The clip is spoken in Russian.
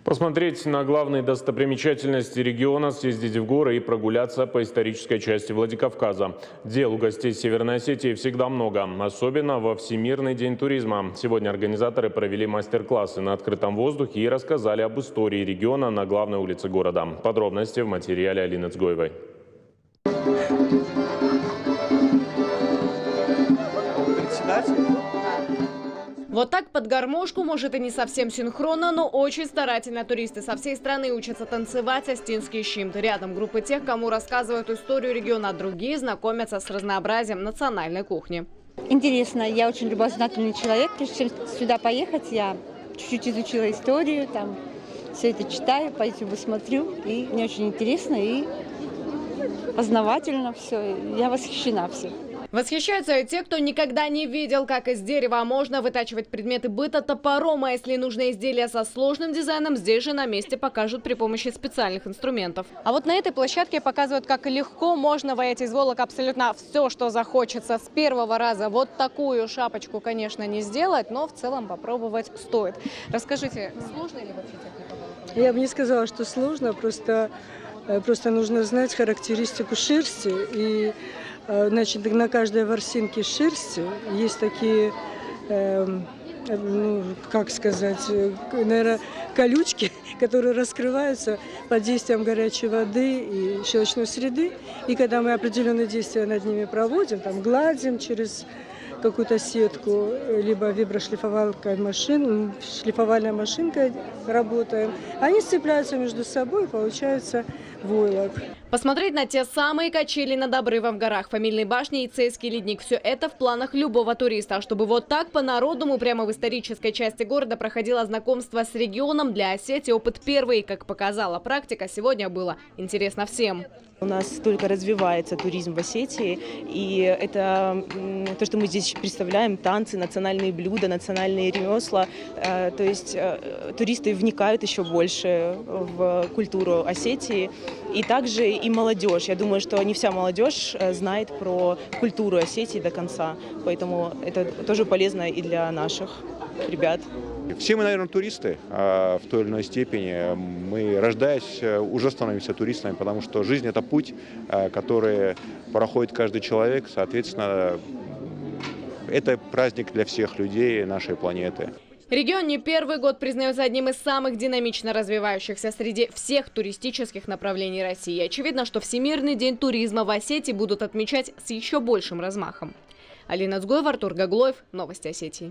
Посмотреть на главные достопримечательности региона, съездить в горы и прогуляться по исторической части Владикавказа. Дел у гостей Северной Осетии всегда много, особенно во Всемирный день туризма. Сегодня организаторы провели мастер-классы на открытом воздухе и рассказали об истории региона на главной улице города. Подробности в материале Алины Цгоевой. Вот так под гармошку, может и не совсем синхронно, но очень старательно туристы со всей страны учатся танцевать остинский щимт. Рядом группы тех, кому рассказывают историю региона, а другие знакомятся с разнообразием национальной кухни. Интересно, я очень любознательный человек. Прежде чем сюда поехать, я чуть-чуть изучила историю, там все это читаю, по YouTube смотрю, и мне очень интересно и познавательно все. Я восхищена всем. Восхищаются и те, кто никогда не видел, как из дерева можно вытачивать предметы быта топором. А если нужно изделие со сложным дизайном, здесь же на месте покажут при помощи специальных инструментов. А вот на этой площадке показывают, как легко можно ваять из волок абсолютно все, что захочется. С первого раза вот такую шапочку, конечно, не сделать, но в целом попробовать стоит. Расскажите, сложно ли вообще техника? Я бы не сказала, что сложно, просто нужно знать характеристику шерсти. И, значит, на каждой ворсинке шерсти есть такие, как сказать, наверное, колючки, которые раскрываются под действием горячей воды и щелочной среды. И когда мы определенные действия над ними проводим, там гладим через какую-то сетку, либо шлифовальной машинкой работаем, они сцепляются между собой, и получается войлок. Посмотреть на те самые качели над обрывом в горах, фамильной башни и Цейский ледник – все это в планах любого туриста. А чтобы вот так по-народному прямо в исторической части города проходило знакомство с регионом, для Осетии опыт первый. Как показала практика, сегодня было интересно всем. У нас только развивается туризм в Осетии, и это то, что мы здесь представляем: танцы, национальные блюда, национальные ремесла. То есть туристы вникают еще больше в культуру Осетии, и также и молодежь. Я думаю, что не вся молодежь знает про культуру Осетии до конца, поэтому это тоже полезно и для наших ребят. Все мы, наверное, туристы в той или иной степени. Мы, рождаясь, уже становимся туристами, потому что жизнь – это путь, который проходит каждый человек. Соответственно, это праздник для всех людей нашей планеты. Регион не первый год признается одним из самых динамично развивающихся среди всех туристических направлений России. Очевидно, что Всемирный день туризма в Осетии будут отмечать с еще большим размахом. Алина Цгоева, Артур Гаглоев. Новости Осетии.